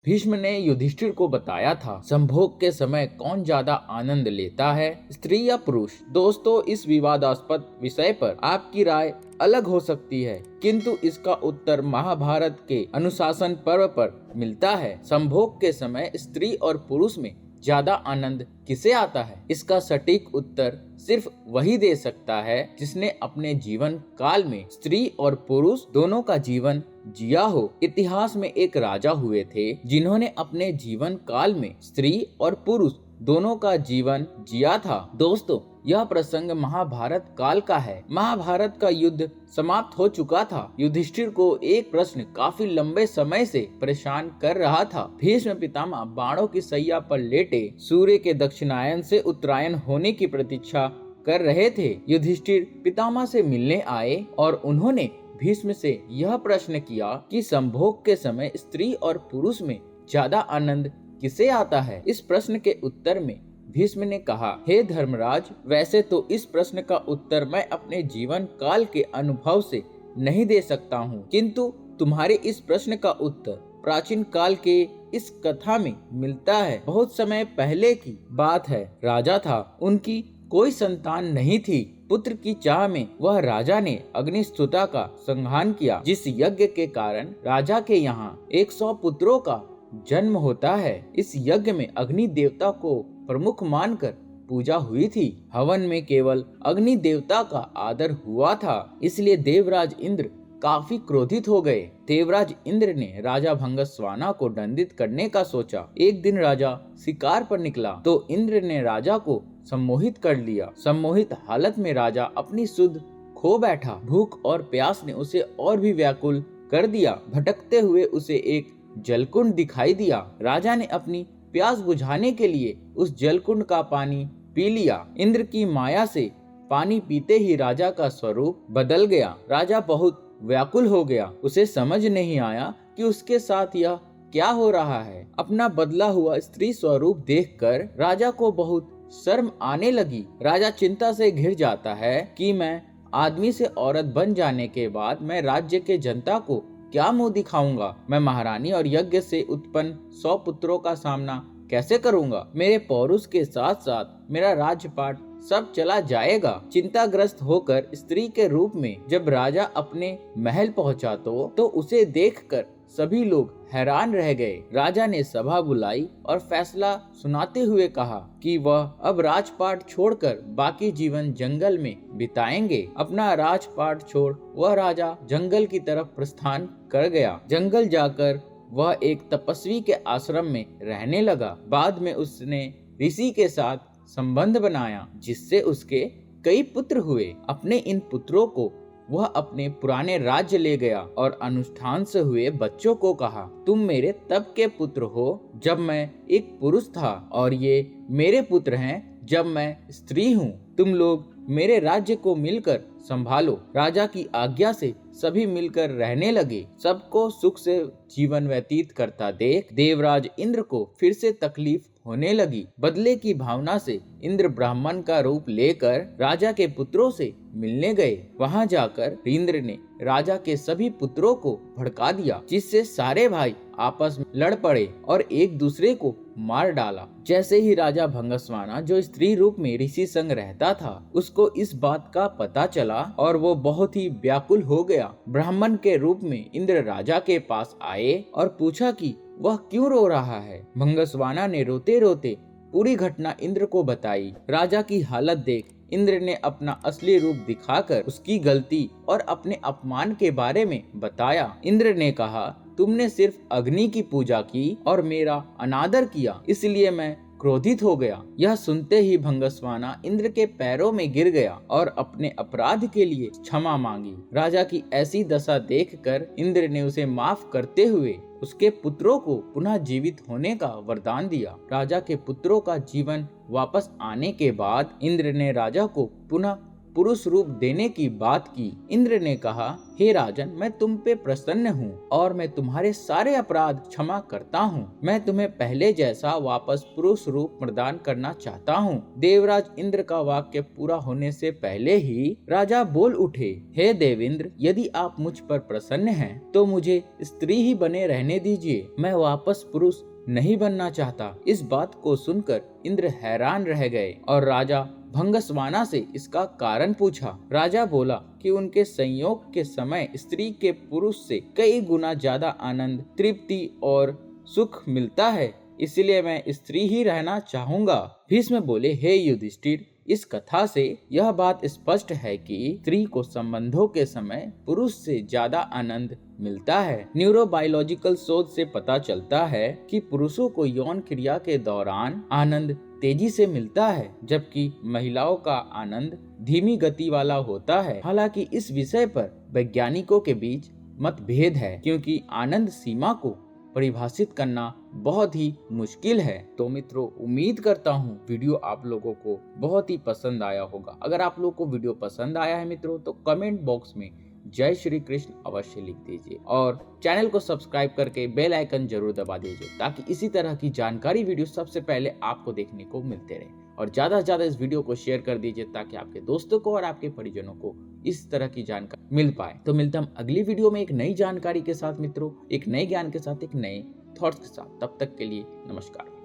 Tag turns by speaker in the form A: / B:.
A: भीष्म ने युधिष्ठिर को बताया था, संभोग के समय कौन ज्यादा आनंद लेता है, स्त्री या पुरुष। दोस्तों, इस विवादास्पद विषय पर आपकी राय अलग हो सकती है, किंतु इसका उत्तर महाभारत के अनुशासन पर्व पर मिलता है। संभोग के समय स्त्री और पुरुष में ज्यादा आनंद किसे आता है? इसका सटीक उत्तर सिर्फ वही दे सकता है जिसने अपने जीवन काल में स्त्री और पुरुष दोनों का जीवन जिया हो। इतिहास में एक राजा हुए थे जिन्होंने अपने जीवन काल में स्त्री और पुरुष दोनों का जीवन जिया था। दोस्तों, यह प्रसंग महाभारत काल का है। महाभारत का युद्ध समाप्त हो चुका था। युधिष्ठिर को एक प्रश्न काफी लंबे समय से परेशान कर रहा था। भीष्म पितामह बाणों की सैया पर लेटे सूर्य के दक्षिणायन से उत्तरायण होने की प्रतीक्षा कर रहे थे। युधिष्ठिर पितामह से मिलने आए और उन्होंने भीष्म से यह प्रश्न किया कि संभोग के समय स्त्री और पुरुष में ज्यादा आनंद किसे आता है? इस प्रश्न के उत्तर में भीष्म ने कहा, हे धर्मराज, वैसे तो इस प्रश्न का उत्तर मैं अपने जीवन काल के अनुभव से नहीं दे सकता हूँ, किंतु तुम्हारे इस प्रश्न का उत्तर प्राचीन काल के इस कथा में मिलता है। बहुत समय पहले की बात है। राजा था, उनकी कोई संतान नहीं थी। पुत्र की चाह में वह राजा ने अग्निस्तुता का संहार किया, जिस यज्ञ के कारण राजा के यहाँ 100 पुत्रों का जन्म होता है। इस यज्ञ में अग्नि देवता को प्रमुख मानकर पूजा हुई थी। हवन में केवल अग्नि देवता का आदर हुआ था, इसलिए देवराज इंद्र काफी क्रोधित हो गए। देवराज इंद्र ने राजा भंगस्वाना को दंडित करने का सोचा। एक दिन राजा शिकार पर निकला तो इंद्र ने राजा को सम्मोहित कर लिया। सम्मोहित हालत में राजा अपनी सुध खो बैठा। भूख और प्यास ने उसे और भी व्याकुल कर दिया। भटकते हुए उसे एक जलकुंड दिखाई दिया। राजा ने अपनी प्यास बुझाने के लिए उस जलकुंड का पानी पी लिया। इंद्र की माया से पानी पीते ही राजा का स्वरूप बदल गया। राजा बहुत व्याकुल हो गया। उसे समझ नहीं आया कि उसके साथ यह क्या हो रहा है। अपना बदला हुआ स्त्री स्वरूप देखकर राजा को बहुत शर्म आने लगी। राजा चिंता से घिर जाता है कि मैं आदमी से औरत बन जाने के बाद मैं राज्य के जनता को क्या मुंह दिखाऊंगा? मैं महारानी और यज्ञ से उत्पन्न 100 पुत्रों का सामना कैसे करूंगा? मेरे पौरुष के साथ साथ मेरा राजपाट सब चला जाएगा। चिंताग्रस्त होकर स्त्री के रूप में जब राजा अपने महल पहुंचा तो उसे देखकर सभी लोग हैरान रह गए। राजा ने सभा बुलाई और फैसला सुनाते हुए कहा कि वह अब राजपाट छोड़कर बाकी जीवन जंगल में बिताएंगे। अपना राजपाट छोड़ वह राजा जंगल की तरफ प्रस्थान कर गया। जंगल जाकर वह एक तपस्वी के आश्रम में रहने लगा। बाद में उसने ऋषि के साथ संबंध बनाया, जिससे उसके कई पुत्र हुए। अपने इन पुत्रों को वह अपने पुराने राज्य ले गया और अनुष्ठान से हुए बच्चों को कहा, तुम मेरे तब के पुत्र हो जब मैं एक पुरुष था, और ये मेरे पुत्र हैं जब मैं स्त्री हूँ। तुम लोग मेरे राज्य को मिलकर संभालो। राजा की आज्ञा से सभी मिलकर रहने लगे। सबको सुख से जीवन व्यतीत करता देख देवराज इंद्र को फिर से तकलीफ होने लगी। बदले की भावना से इंद्र ब्राह्मण का रूप लेकर राजा के पुत्रों से मिलने गए। वहां जाकर इंद्र ने राजा के सभी पुत्रों को भड़का दिया, जिससे सारे भाई आपस में लड़ पड़े और एक दूसरे को मार डाला। जैसे ही राजा भंगस्वाना, जो स्त्री रूप में ऋषि संग रहता था, उसको इस बात का पता चला और वो बहुत ही व्याकुल हो गया। ब्राह्मण के रूप में इंद्र राजा के पास आए और पूछा कि वह क्यों रो रहा है। भंगस्वाना ने रोते रोते पूरी घटना इंद्र को बताई। राजा की हालत देख इंद्र ने अपना असली रूप दिखाकर उसकी गलती और अपने अपमान के बारे में बताया। इंद्र ने कहा, तुमने सिर्फ अग्नि की पूजा की और मेरा अनादर किया, इसलिए मैं क्रोधित हो गया। यह सुनते ही भंगस्वाना इंद्र के पैरों में गिर गया और अपने अपराध के लिए क्षमा मांगी। राजा की ऐसी दशा देखकर इंद्र ने उसे माफ करते हुए उसके पुत्रों को पुनः जीवित होने का वरदान दिया। राजा के पुत्रों का जीवन वापस आने के बाद इंद्र ने राजा को पुनः पुरुष रूप देने की बात की। इंद्र ने कहा, हे राजन, मैं तुम पे प्रसन्न हूँ और मैं तुम्हारे सारे अपराध क्षमा करता हूँ। मैं तुम्हें पहले जैसा वापस पुरुष रूप प्रदान करना चाहता हूँ। देवराज इंद्र का वाक्य पूरा होने से पहले ही राजा बोल उठे, हे देवेंद्र, यदि आप मुझ पर प्रसन्न हैं तो मुझे स्त्री ही बने रहने दीजिए। मैं वापस पुरुष नहीं बनना चाहता। इस बात को सुनकर इंद्र हैरान रह गए और राजा भंगस्वाना से इसका कारण पूछा। राजा बोला कि उनके संयोग के समय स्त्री के पुरुष से कई गुना ज्यादा आनंद, तृप्ति और सुख मिलता है, इसलिए मैं स्त्री ही रहना चाहूंगा। भीष्म बोले, हे युधिष्ठिर, इस कथा से यह बात स्पष्ट है कि स्त्री को संबंधों के समय पुरुष से ज्यादा आनंद मिलता है। न्यूरोबायोलॉजिकल शोध से पता चलता है कि पुरुषों को यौन क्रिया के दौरान आनंद तेजी से मिलता है, जबकि महिलाओं का आनंद धीमी गति वाला होता है। हालांकि इस विषय पर वैज्ञानिकों के बीच मतभेद है, क्योंकि आनंद सीमा को परिभाषित करना बहुत ही मुश्किल है। तो मित्रों, उम्मीद करता हूँ वीडियो आप लोगों को बहुत ही पसंद आया होगा। अगर आप लोगों को वीडियो पसंद आया है मित्रों, तो कमेंट बॉक्स में जय श्री कृष्ण अवश्य लिख दीजिए और चैनल को सब्सक्राइब करके बेल आइकन जरूर दबा दीजिए, ताकि इसी तरह की जानकारी वीडियो सबसे पहले आपको देखने को मिलते रहे। और ज्यादा से ज्यादा इस वीडियो को शेयर कर दीजिए, ताकि आपके दोस्तों को और आपके परिजनों को इस तरह की जानकारी मिल पाए। तो मिलते हम अगली वीडियो में एक नई जानकारी के साथ मित्रों, एक नए ज्ञान के साथ, एक नए थॉट्स के साथ। तब तक के लिए नमस्कार।